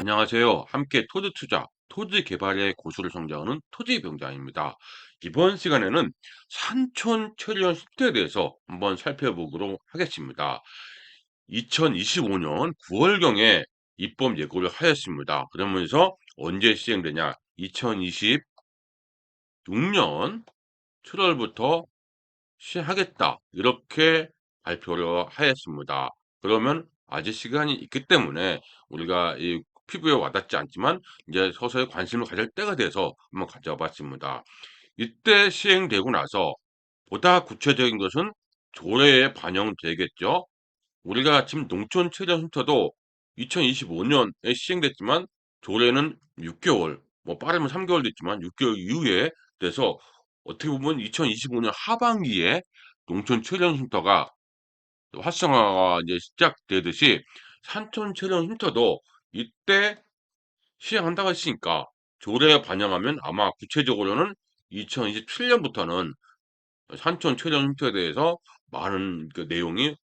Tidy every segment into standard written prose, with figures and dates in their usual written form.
안녕하세요. 함께 토지 투자, 토지 개발의 고수를 성장하는 토지병장입니다. 이번 시간에는 산촌 체류형 실태에 대해서 한번 살펴보도록 하겠습니다. 2025년 9월경에 입법 예고를 하였습니다. 그러면서 언제 시행되냐? 2026년 7월부터 시행하겠다. 이렇게 발표를 하였습니다. 그러면 아직 시간이 있기 때문에 우리가 이 피부에 와닿지 않지만 이제 서서히 관심을 가질 때가 돼서 한번 가져봤습니다. 이때 시행되고 나서 보다 구체적인 것은 조례에 반영되겠죠. 우리가 지금 농촌 체력 쉼터도 2025년에 시행됐지만 조례는 6개월, 뭐 빠르면 3개월 됐지만 6개월 이후에 돼서 어떻게 보면 2025년 하반기에 농촌 체력 쉼터가 활성화가 이제 시작되듯이 산촌 체력 쉼터도 이때 시행한다고 했으니까 조례에 반영하면 아마 구체적으로는 2027년부터는 산촌 최종 쉼터에 대해서 많은 그 내용이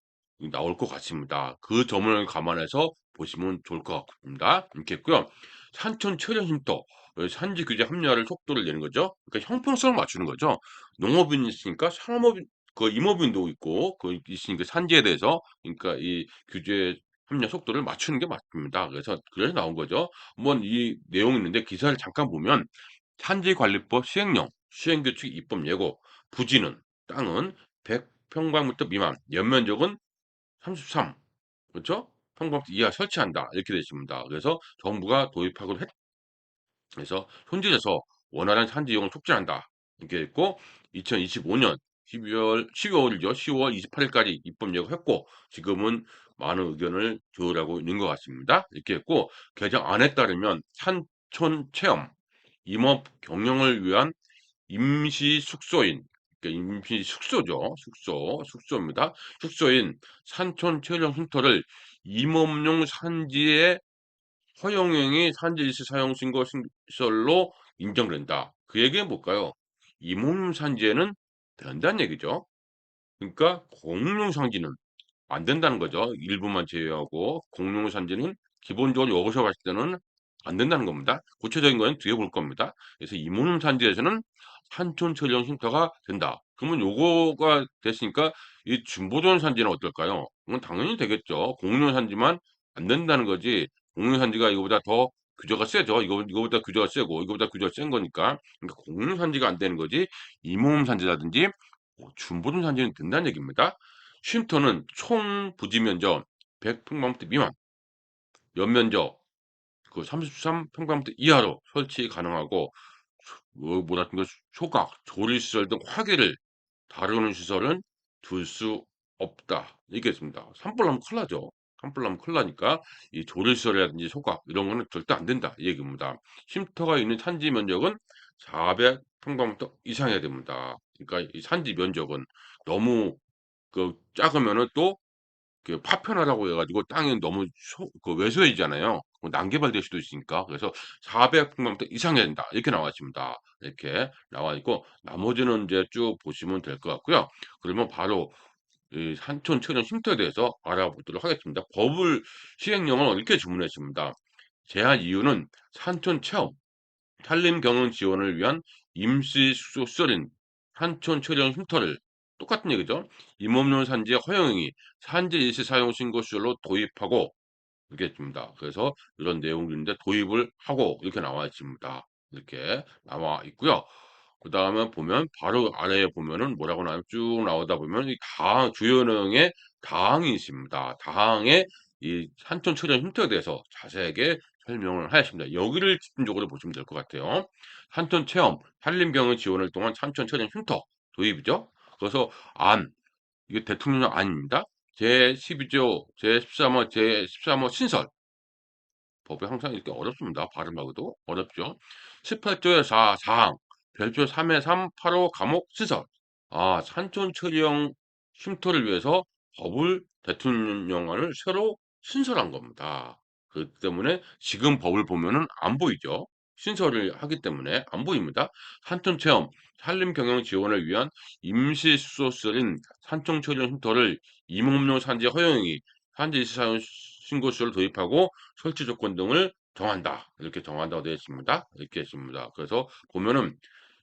나올 것 같습니다. 그 점을 감안해서 보시면 좋을 것 같습니다. 이렇게 했고요. 산촌 최종 쉼터, 산지 규제 합리화를 속도를 내는 거죠. 그러니까 형평성을 맞추는 거죠. 농업인이 있으니까 상업인, 그 임업인도 있고, 그 있으니까 산지에 대해서, 그러니까 이 규제 합리화 속도를 맞추는 게 맞습니다. 그래서 나온 거죠. 한번 이 내용이 있는데 기사를 잠깐 보면 산지관리법 시행령, 시행규칙 입법 예고, 부지는 땅은 100평방미터 미만, 연면적은 33, 그렇죠? 평방미터 이하 설치한다 이렇게 되어 있습니다. 그래서 정부가 도입하기로 해서 현지에서 원활한 산지 이용을 촉진한다 이렇게 했고 2025년 12월이죠. 10월 28일까지 입법 예고했고 지금은 많은 의견을 조율하고 있는 것 같습니다. 이렇게 했고 개정안에 따르면 산촌 체험, 임업 경영을 위한 임시 숙소인 그러니까 임시 숙소죠. 숙소입니다. 숙소인 산촌 체험 쉼터를 임업용 산지의 허용행위 산지 일시 사용 신고 시설로 인정된다. 그 얘기는 뭘까요? 임업용 산지에는 된다는 얘기죠. 그러니까 공용 산지는 안 된다는 거죠. 일부만 제외하고 공용 산지는 기본적으로 여기서 봤을 때는 안 된다는 겁니다. 구체적인 건 뒤에 볼 겁니다. 그래서 임원음 산지에서는 산촌 처리형 쉼터가 된다. 그러면 요거가 됐으니까 이 준보존 산지는 어떨까요? 그건 당연히 되겠죠. 공용 산지만 안 된다는 거지. 공용 산지가 이거보다 더 규제가 세죠. 이거보다 규제가 세고 이거보다 규제가 센 거니까. 그러니까 공용 산지가 안 되는 거지. 임원 산지라든지 준보존 산지는 된다는 얘기입니다. 쉼터는 총 부지 면적 100평방미터 미만, 연면적 그 33평방미터 이하로 설치 가능하고 뭐라 같은 거 소각, 조리시설 등 화기를 다루는 시설은 둘 수 없다. 이게 있습니다. 산불 나면 큰일 나죠. 산불 나면 큰일 나니까 이 조리시설이라든지 소각 이런 거는 절대 안 된다. 이 얘기입니다. 쉼터가 있는 산지 면적은 400평방미터 이상해야 됩니다. 그러니까 이 산지 면적은 너무 그 작으면은 또 그 파편화라고 해 가지고 땅이 너무 왜소해지잖아요. 난개발될 수도 있으니까. 그래서 400평방미터 이상해야 된다. 이렇게 나와 있습니다. 이렇게 나와 있고 나머지는 이제 쭉 보시면 될 것 같고요. 그러면 바로 이 산촌 체험 쉼터에 대해서 알아보도록 하겠습니다. 법을 시행령을 이렇게 주문했습니다. 제한 이유는 산촌 체험, 산림 경영 지원을 위한 임시 숙소 시설인 산촌 체험 쉼터를 똑같은 얘기죠. 임업용 산지의 허용이 산지 일시 사용 신고 시설로 도입하고 이렇게 있습니다. 그래서 이런 내용들인데 도입을 하고 이렇게 나와 있습니다. 이렇게 나와 있고요. 그 다음에 보면 바로 아래에 보면은 뭐라고 나와요? 쭉 나오다 보면 이 다항 주요 내용의 다항이 있습니다. 다항에 이 산촌 체험 쉼터에 대해서 자세하게 설명을 하였습니다. 여기를 집중적으로 보시면 될 것 같아요. 산촌 체험, 산림 경영 지원을 통한 산촌 체험 쉼터 도입이죠. 그래서 이게 대통령 안입니다. 제12조, 제13호 신설. 법이 항상 이렇게 어렵습니다. 발음하기도 어렵죠. 18조의 4항, 별표 3의 3, 8호 감옥 신설. 산촌 처리형 쉼터를 위해서 법을 대통령령안을 새로 신설한 겁니다. 그렇기 때문에 지금 법을 보면은 안 보이죠. 신설을 하기 때문에 안 보입니다. 산촌 체험, 산림 경영 지원을 위한 임시 숙소시설인 산촌 처리형 쉼터를 임업용 산지 허용이 산지 일시 사용 신고 시설을 도입하고 설치 조건 등을 정한다. 이렇게 정한다고 되어 있습니다. 이렇게 있습니다. 그래서 보면은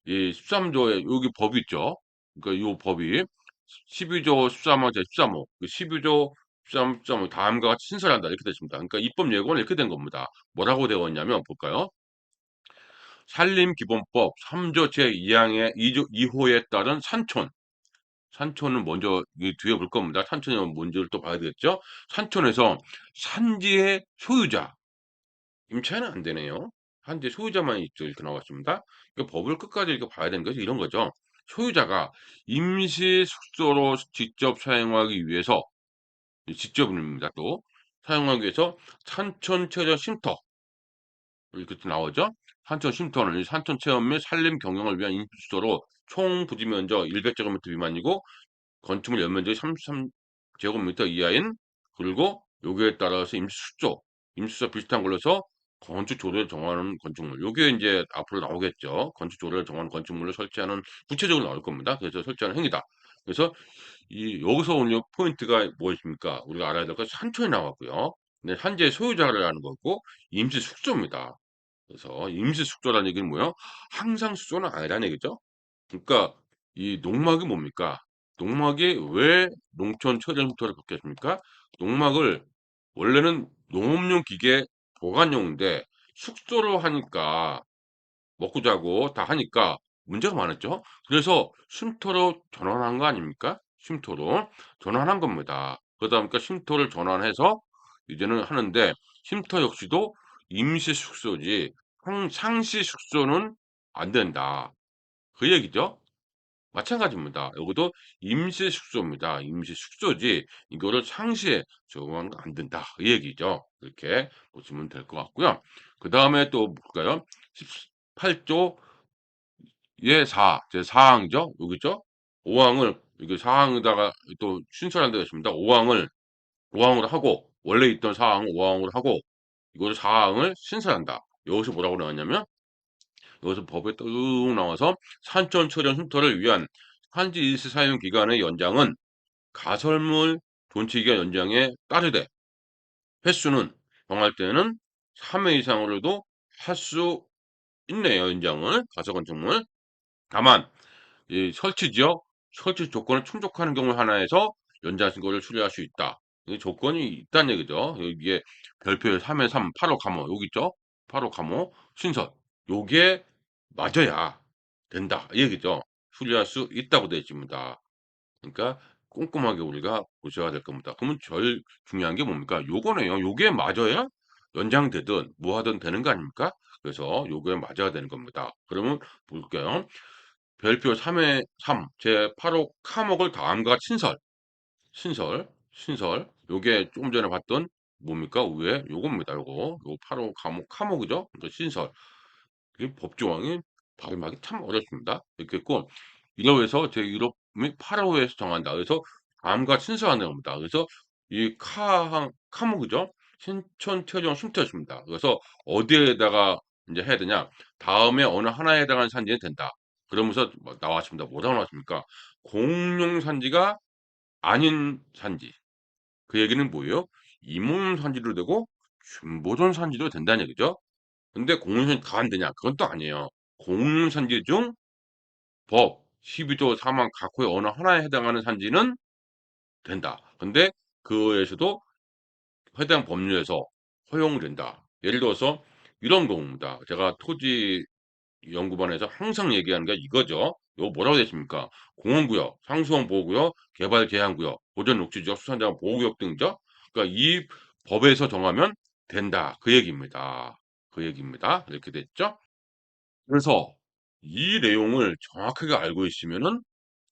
이 13조에 여기 법이 있죠. 그러니까 요 법이 12조 13호 제 13호 12조 13, 13호 다음과 같이 신설한다 이렇게 되어 있습니다. 그러니까 입법 예고는 이렇게 된 겁니다. 뭐라고 되어 있냐면 볼까요? 산림기본법 3조 제2항의 2조 2호에 따른 산촌. 산촌은 먼저 이 뒤에 볼 겁니다. 산촌이 뭔지를 또 봐야 되겠죠. 산촌에서 산지의 소유자 임차는 안 되네요. 산지 소유자만 있죠. 이렇게 나왔습니다. 그 법을 끝까지 이렇게 봐야 되는 것이 이런 거죠. 소유자가 임시 숙소로 직접 사용하기 위해서 직접입니다. 또 사용하기 위해서 산촌 체전 쉼터 이렇게 또 나오죠. 산촌 쉼터는 산촌 체험 및 산림 경영을 위한 임시 숙소로 총 부지 면적 100제곱미터 미만이고 건축물 연면적이 33제곱미터 이하인 그리고 요기에 따라서 임시수조, 임시수조 비슷한 걸로서 건축 조례를 정하는 건축물. 요게 이제 앞으로 나오겠죠. 건축 조례를 정하는 건축물을 설치하는 구체적으로 나올 겁니다. 그래서 설치하는 행위다. 그래서 이 여기서 오늘 포인트가 무엇입니까? 우리가 알아야 될 건 산촌이 나왔고요. 네, 산지의 소유자라는 거고 임시숙소입니다. 그래서 임시숙소라는 얘기는 뭐예요? 항상 숙소는 아니라는 얘기죠. 그러니까 이 농막이 뭡니까? 농막이 왜 농촌 철전 쉼터를 바뀌었습니까? 농막을 원래는 농업용 기계 보관용인데 숙소로 하니까 먹고 자고 다 하니까 문제가 많았죠. 그래서 쉼터로 전환한 거 아닙니까? 쉼터로 전환한 겁니다. 그러다 보니까 쉼터를 전환해서 이제는 하는데 쉼터 역시도 임시 숙소지 상시 숙소는 안 된다. 그 얘기죠. 마찬가지입니다. 여기도 임시 숙소입니다. 임시 숙소지 이거를 상시에 적용하는 거 안 된다. 이 얘기죠. 이렇게 보시면 될 것 같고요. 그 다음에 또 볼까요? 18조 예4 제 4항이죠. 여기죠. 5항을 이게 4항에다가 또 신설한 데가 있습니다. 5항으로 하고 원래 있던 4항을 5항으로 하고 이거를 4항을 신설한다. 여기서 뭐라고 나왔냐면 여기서 법에 뚝 나와서 산촌 철원 쉼터를 위한 한지 일시 사용 기간의 연장은 가설물 존치 기간 연장에 따르되 횟수는 정할 때는 3회 이상으로도 할 수 있네요. 연장을 가설 건축물. 다만 이 설치 지역, 설치 조건을 충족하는 경우 하나에서 연장 신고를 수리할 수 있다. 이 조건이 있다는 얘기죠. 여기에 별표에 3에 3, 8호 감호 여기 있죠. 8호 감호 신설 요게 맞아야 된다 이 얘기죠. 수리할 수 있다고 되어 있습니다. 그러니까 꼼꼼하게 우리가 보셔야 될 겁니다. 그러면 제일 중요한 게 뭡니까? 요거네요. 요게 맞아야 연장되든 뭐 하든 되는 거 아닙니까? 그래서 요거에 맞아야 되는 겁니다. 그러면 볼게요. 별표 3의 3, 제8호 카목을 다음과 친설, 신설. 요게 조금 전에 봤던 뭡니까? 위에 요겁니다. 요거 8호 카목이죠? 그러니까 신설. 이 법조항이 발음하기 참 어렵습니다. 이렇게 했고 이러해서 제1호 및 8호에서 정한다. 그래서 다음과 친서하는 겁니다. 그래서 이 카목이죠? 신촌 최종 쉼터였습니다. 그래서 어디에다가 이제 해야 되냐? 다음에 어느 하나에 해당하는 산지는 된다. 그러면서 뭐 나왔습니다. 뭐라고 나왔습니까? 공용 산지가 아닌 산지. 그 얘기는 뭐예요? 임원 산지도 되고 준보존 산지도 된다는 얘기죠. 근데 공유산지 다 안 되냐? 그건 또 아니에요. 공유산지 중 법 12조 4만 각호의 어느 하나에 해당하는 산지는 된다. 근데 그에서도 해당 법률에서 허용된다. 예를 들어서 이런 경우입니다. 제가 토지 연구반에서 항상 얘기하는 게 이거죠. 이거 뭐라고 됐습니까? 공원구역, 상수원 보호구역, 개발 제한구역, 보전 녹지지역, 수산자원 보호구역 등이죠. 그러니까 이 법에서 정하면 된다. 그 얘기입니다. 그 얘기입니다. 이렇게 됐죠? 그래서 이 내용을 정확하게 알고 있으면은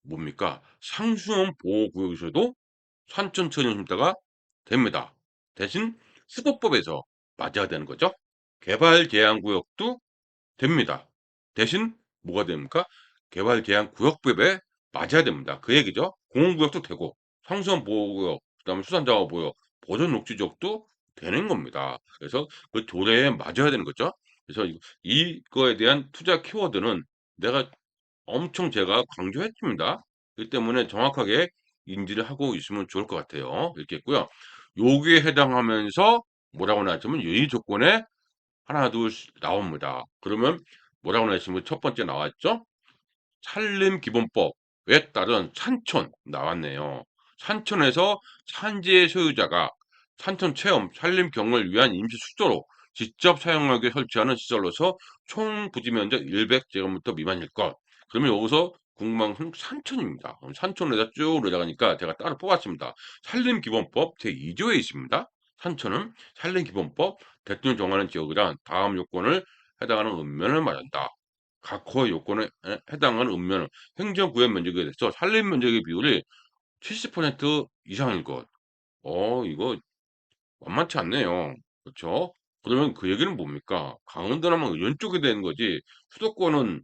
뭡니까? 상수원 보호구역에서도 산천천연 쉼터가 됩니다. 대신 수도법에서 맞아야 되는 거죠. 개발 제한 구역도 됩니다. 대신 뭐가 됩니까? 개발 제한 구역법에 맞아야 됩니다. 그 얘기죠. 공원구역도 되고 상수원 보호구역, 그다음에 수산자원 보호구역, 보존 녹지지역도 되는 겁니다. 그래서 그 조례에 맞아야 되는 거죠. 그래서 이거에 대한 투자 키워드는 내가 엄청 제가 강조했습니다. 그렇기 때문에 정확하게 인지를 하고 있으면 좋을 것 같아요. 이렇게 했고요. 여기에 해당하면서 뭐라고 나왔냐면 예의 조건에 하나 둘 나옵니다. 그러면 뭐라고 나왔으면 첫 번째 나왔죠? 산림기본법에 따른 산촌 나왔네요. 산촌에서 산지의 소유자가 산촌 체험, 산림 경을 위한 임시 수조로 직접 사용하게 설치하는 시설로서 총 부지 면적 100제곱미터 미만일 것. 그러면 여기서 궁금한 건 산촌입니다. 산촌에다 쭉 내려가니까 제가 따로 뽑았습니다. 산림기본법 제2조에 있습니다. 산촌은 산림기본법 대통령 정하는 지역이란 다음 요건을 해당하는 읍면을 말한다. 각 호의 요건에 해당하는 읍면은 행정구역 면적에 대해서 산림 면적의 비율이 70% 이상일 것. 이거 만만치 않네요. 그렇죠? 그러면 그 얘기는 뭡니까? 강원도나 이런 쪽에 되는 거지. 수도권은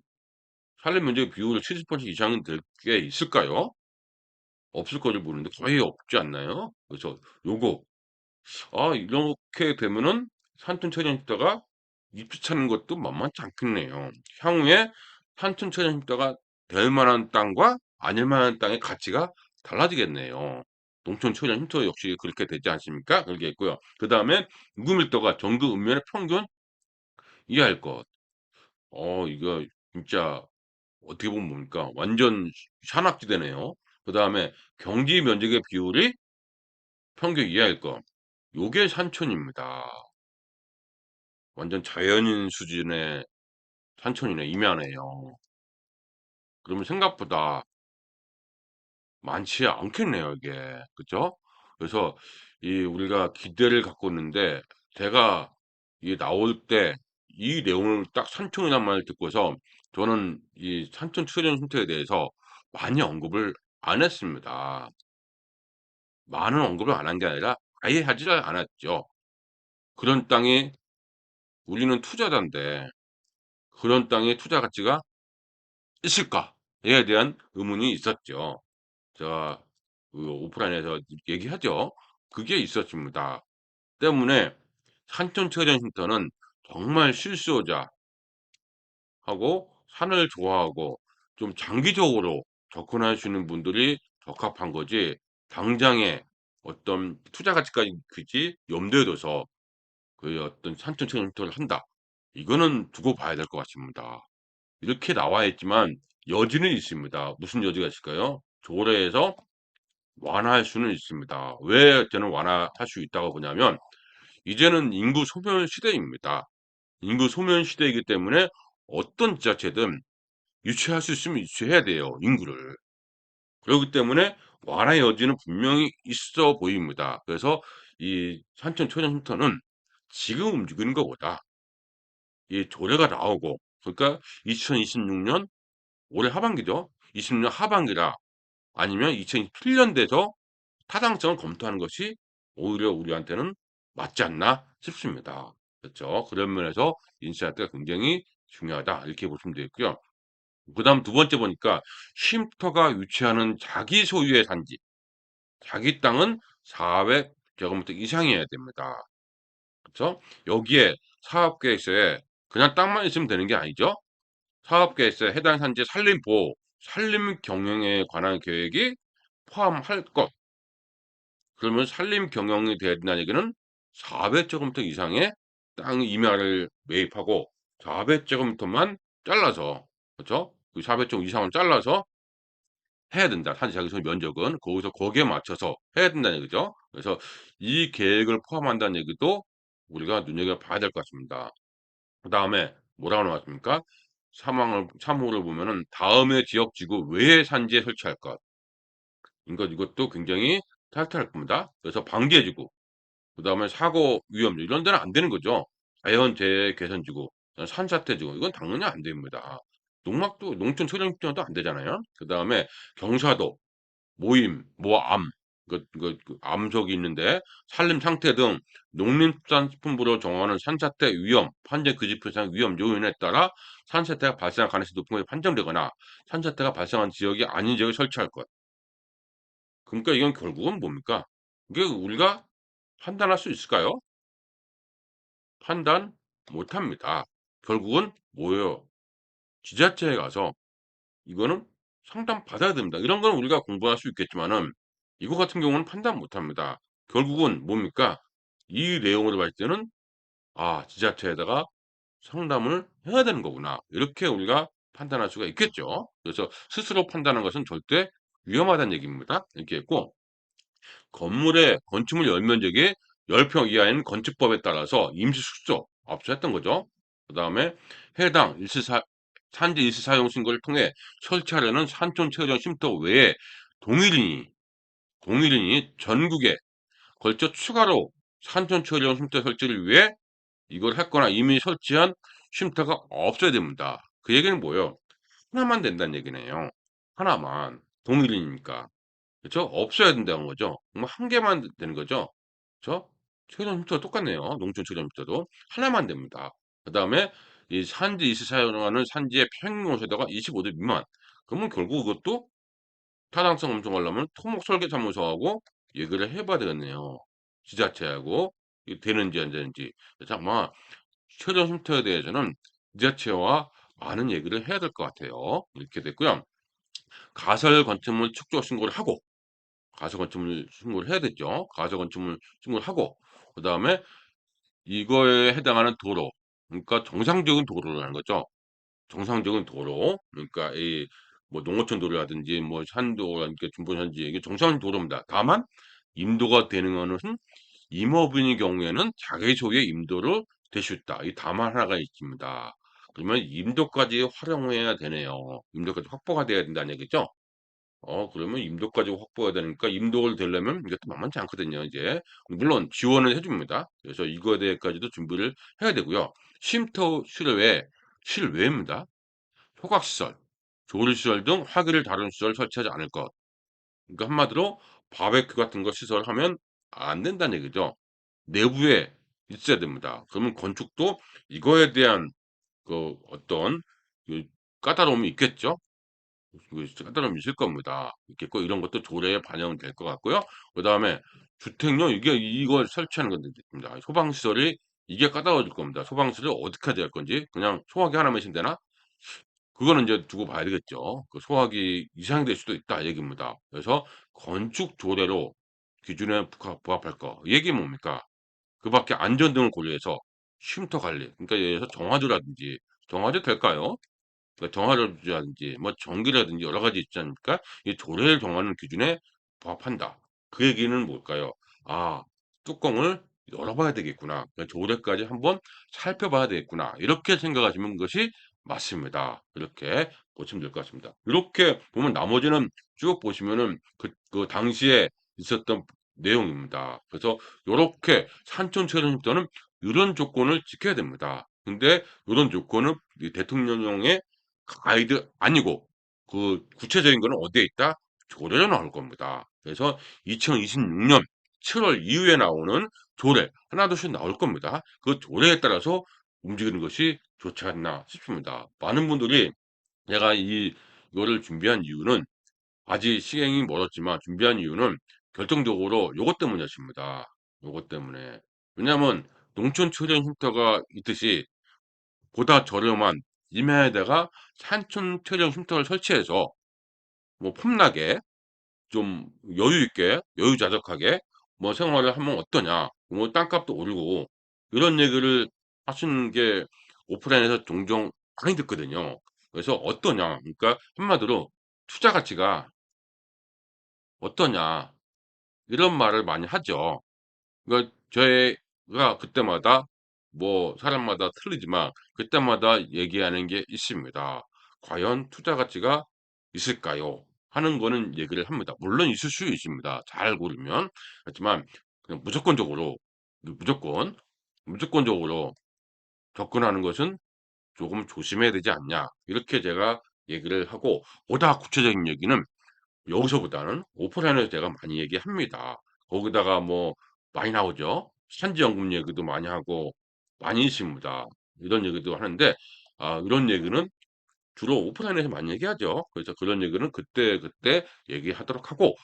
산림 면적의 비율이 70% 이상은 될 게 있을까요? 없을 거를 보는데 거의 없지 않나요? 그래서 요거 이렇게 되면은 산촌 체전식도가 입지 찾는 것도 만만치 않겠네요. 향후에 산촌체전식도가 될 만한 땅과 아닐 만한 땅의 가치가 달라지겠네요. 농촌체전쉼터 역시 그렇게 되지 않습니까? 그게 있고요. 그 다음에 인구밀도가 전국 읍면의 평균 이하일 것. 이거 진짜 어떻게 보면 뭡니까? 완전 산악지대네요. 그 다음에 경지 면적의 비율이 평균 이하일 것. 요게 산촌입니다. 완전 자연인 수준의 산촌이네, 임야네요. 그러면 생각보다 많지 않겠네요, 이게. 그죠? 그래서 이 우리가 기대를 갖고 있는데 제가 이게 나올 때 이 내용을 딱 산촌이란 말을 듣고서 저는 이 산촌 출연 쉼터에 대해서 많이 언급을 안 했습니다. 많은 언급을 안 한 게 아니라 아예 하지를 않았죠. 그런 땅이 우리는 투자자인데 그런 땅의 투자 가치가 있을까에 대한 의문이 있었죠. 제가 그 오프라인에서 얘기하죠. 그게 있었습니다. 때문에 산촌체전센터는 정말 실수요자하고 산을 좋아하고 좀 장기적으로 접근할 수 있는 분들이 적합한 거지 당장에 어떤 투자 가치까지 그지 염두에 둬서 그 어떤 산촌체전센터를 한다. 이거는 두고 봐야 될 것 같습니다. 이렇게 나와 있지만 여지는 있습니다. 무슨 여지가 있을까요? 조례에서 완화할 수는 있습니다. 왜 저는 완화할 수 있다고 보냐면 이제는 인구 소멸 시대입니다. 인구 소멸 시대이기 때문에 어떤 지자체든 유치할 수 있으면 유치해야 돼요, 인구를. 그렇기 때문에 완화 여지는 분명히 있어 보입니다. 그래서 이 산촌 초년센터는 지금 움직이는 것보다 이 조례가 나오고 그러니까 2026년 올해 하반기죠. 20년 하반기라 아니면 2027년 돼서 타당성을 검토하는 것이 오히려 우리한테는 맞지 않나 싶습니다. 그렇죠. 그런 면에서 인사이트가 굉장히 중요하다 이렇게 보시면 되겠고요. 그다음 두 번째 보니까 쉼터가 위치하는 자기 소유의 산지, 자기 땅은 400제곱미터 이상이어야 됩니다. 그렇죠? 여기에 사업계획서에 그냥 땅만 있으면 되는 게 아니죠. 사업계획서에 해당 산지 산림보호, 산림 경영에 관한 계획이 포함할 것. 그러면 산림 경영이 돼야 된다는 얘기는 400제곱미터 이상의 땅 임야를 매입하고 400제곱미터만 잘라서 그렇죠? 그 400제곱 이상은 잘라서 해야 된다. 산지 자기 소유 면적은 거기서 거기에 맞춰서 해야 된다는 얘기죠. 그래서 이 계획을 포함한다는 얘기도 우리가 눈여겨봐야 될 것 같습니다. 그다음에 뭐라고 나왔습니까? 사망을 3호를 보면은 다음의 지역 지구 외의 산지에 설치할 것. 이것도 굉장히 탈탈할 겁니다. 그래서 방제지구 그다음에 사고 위험 이런 데는 안 되는 거죠. 자연재해 개선지구, 산사태지구 이건 당연히 안 됩니다. 농막도 농촌 초정지구도 안 되잖아요. 그다음에 경사도, 모임, 모암 그 암석이 있는데 산림 상태 등 농림수산식품부로 정하는 산사태 위험, 판정 그지표상 위험 요인에 따라 산사태가 발생할 가능성이 높은 것이 판정되거나 산사태가 발생한 지역이 아닌 지역에 설치할 것. 그러니까 이건 결국은 뭡니까? 이게 우리가 판단할 수 있을까요? 판단 못 합니다. 결국은 뭐예요? 지자체에 가서 이거는 상담 받아야 됩니다. 이런 거는 우리가 공부할 수 있겠지만은 이거 같은 경우는 판단 못 합니다. 결국은 뭡니까? 이 내용으로 봤을 때는 '아 지자체에다가 상담을 해야 되는 거구나.' 이렇게 우리가 판단할 수가 있겠죠. 그래서 스스로 판단하는 것은 절대 위험하다는 얘기입니다. 이렇게 했고 건물의 건축물 연면적이 10평 이하인 건축법에 따라서 임시 숙소 앞서 했던 거죠. 그다음에 해당 일시사 산지 일시 사용 신고를 통해 설치하려는 산촌 최저령 쉼터 외에 동일인이 동일인이 전국에 걸쳐 추가로 산촌 최저령 쉼터 설치를 위해 이걸 했거나 이미 설치한 쉼터가 없어야 됩니다. 그 얘기는 뭐예요? 하나만 된다는 얘기네요. 하나만. 동일인이니까. 그쵸? 없어야 된다는 거죠. 그럼 한 개만 되는 거죠. 그쵸? 최저임금 쉼터도 똑같네요. 농촌 최저임금 쉼터도. 하나만 됩니다. 그다음에 이 산지 이시 사용하는 산지의 평균 온도가 25도 미만. 그러면 결국 그것도 타당성 검증하려면 토목 설계사무소하고 얘기를 해 봐야 되겠네요. 지자체하고 이게 되는지 안 되는지. 그래서 아마 최저 쉼터에 대해서는 지자체와 많은 얘기를 해야 될 것 같아요. 이렇게 됐고요. 가설 건축물 축조 신고를 하고 가설 건축물 신고를 해야 되죠. 가설 건축물 신고를 하고 그다음에 이거에 해당하는 도로 그러니까 정상적인 도로라는 거죠. 정상적인 도로 그러니까 이 뭐 농어촌 도로라든지 뭐 산도라든가 중부산지 이게 정상적인 도로입니다. 다만 임도가 되는 거는 임업인의 경우에는 자기 소유의 임도를 댈 수 있다. 이 다만 하나가 있습니다. 그러면 임도까지 활용해야 되네요. 임도까지 확보가 돼야 된다는 얘기죠. 그러면 임도까지 확보해야 되니까 임도를 되려면 이것도 만만치 않거든요 이제. 물론 지원을 해 줍니다. 그래서 이거에 대해까지도 준비를 해야 되고요. 쉼터 실외입니다. 소각시설, 조리시설 등 화기를 다루는 시설을 설치하지 않을 것. 그러니까 한마디로 바베큐 같은 거 시설하면 안 된다는 얘기죠. 내부에 있어야 됩니다. 그러면 건축도 이거에 대한 그 어떤 그 까다로움이 있겠죠. 까다로움이 있을 겁니다. 있겠고 이런 것도 조례에 반영될 것 같고요. 그다음에 주택용 이게 이걸 설치하는 건데 입니다. 소방시설이 이게 까다로워질 겁니다. 소방시설을 어떻게 해야 될 건지 그냥 소화기 하나만 있으면 되나? 그거는 인제 두고 봐야 되겠죠. 그 소화기 이상이 될 수도 있다 얘기입니다. 그래서 건축 조례로 기준에 부합할 거. 이 얘기는 뭡니까? 그밖에 안전등을 고려해서 쉼터 관리 그러니까 예를 들어서 정화조라든지 정화조 될까요? 그러니까 정화조라든지 뭐 전기라든지 여러 가지 있지 않습니까? 이 조례를 정하는 기준에 부합한다. 그 얘기는 뭘까요? '아 뚜껑을 열어 봐야 되겠구나. 그러니까 조례까지 한번 살펴봐야 되겠구나.' 이렇게 생각하시는 것이 맞습니다. 이렇게 보시면 될 것 같습니다. 이렇게 보면 나머지는 쭉 보시면은 그 당시에 있었던 내용입니다. 그래서 요렇게 산촌 촬영부터는 이런 조건을 지켜야 됩니다. 근데 요런 조건은 이 대통령령의 가이드 아니고 그 구체적인 거는 어디에 있다? 조례로 나올 겁니다. 그래서 2026년 7월 이후에 나오는 조례 하나둘씩 나올 겁니다. 그 조례에 따라서 움직이는 것이 좋지 않나 싶습니다. 많은 분들이 제가 이거를 준비한 이유는 아직 시행이 멀었지만 준비한 이유는 결정적으로 요것 때문이었습니다. 요것 때문에. 왜냐하면 농촌 초년 쉼터가 있듯이 보다 저렴한 임야에다가 산촌 초년 쉼터를 설치해서 뭐 폼나게 좀 여유 있게 여유자적하게 뭐 생활을 하면 어떠냐. 뭐 땅값도 오르고 이런 얘기를 하시는 게 오프라인에서 종종 많이 듣거든요. 그래서 어떠냐. 그러니까 한마디로 투자 가치가 어떠냐. 이런 말을 많이 하죠. 그러니까 저희가 그때마다 뭐 사람마다 틀리지만 그때마다 얘기하는 게 있습니다. "과연 투자 가치가 있을까요?" 하는 거는 얘기를 합니다. 물론 있을 수 있습니다, 잘 고르면. 그렇지만 그냥 무조건적으로 무조건적으로 접근하는 것은 조금 조심해야 되지 않냐. 이렇게 제가 얘기를 하고 보다 구체적인 얘기는 여기서보다는 오프라인에서 제가 많이 얘기합니다. 거기다가 뭐 많이 나오죠. 산지연금 얘기도 많이 하고 많이 있습니다. 이런 얘기도 하는데 이런 얘기는 주로 오프라인에서 많이 얘기하죠. 그래서 그런 얘기는 그때그때 얘기하도록 하고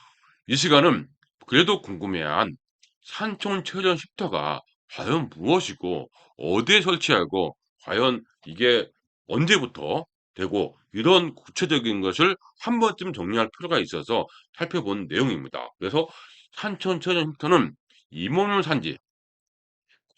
이 시간은 그래도 궁금해한 산촌 체련 쉼터가 과연 무엇이고 어디에 설치하고 과연 이게 언제부터 되고 이런 구체적인 것을 한 번쯤 정리할 필요가 있어서 살펴본 내용입니다. 그래서 산촌 체련 쉼터는 임원용 산지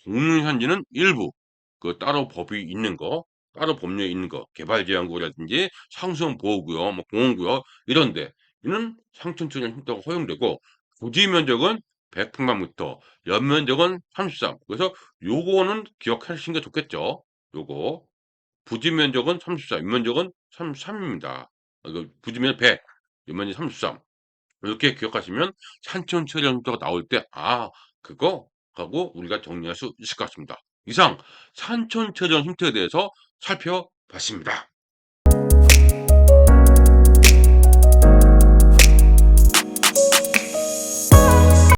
공유산지는 일부 그 따로 법이 있는 거, 따로 법률에 있는 거, 개발지역구라든지 상수원보호구역, 뭐 공원구역 이런 데는 상촌철전 쉼터가 허용되고 부지 면적은 100평방미터, 연면적은 33. 그래서 요거는 기억하시는 게 좋겠죠. 요거. 부지 면적은 34, 연면적은 33입니다. 그 부지 면적 100, 연면적 33. 이렇게 기억하시면 산촌철전 쉼터가 나올 때 '아 그거?' 하고 우리가 정리할 수 있을 것 같습니다. 이상 산촌철전 쉼터에 대해서 살펴봤습니다.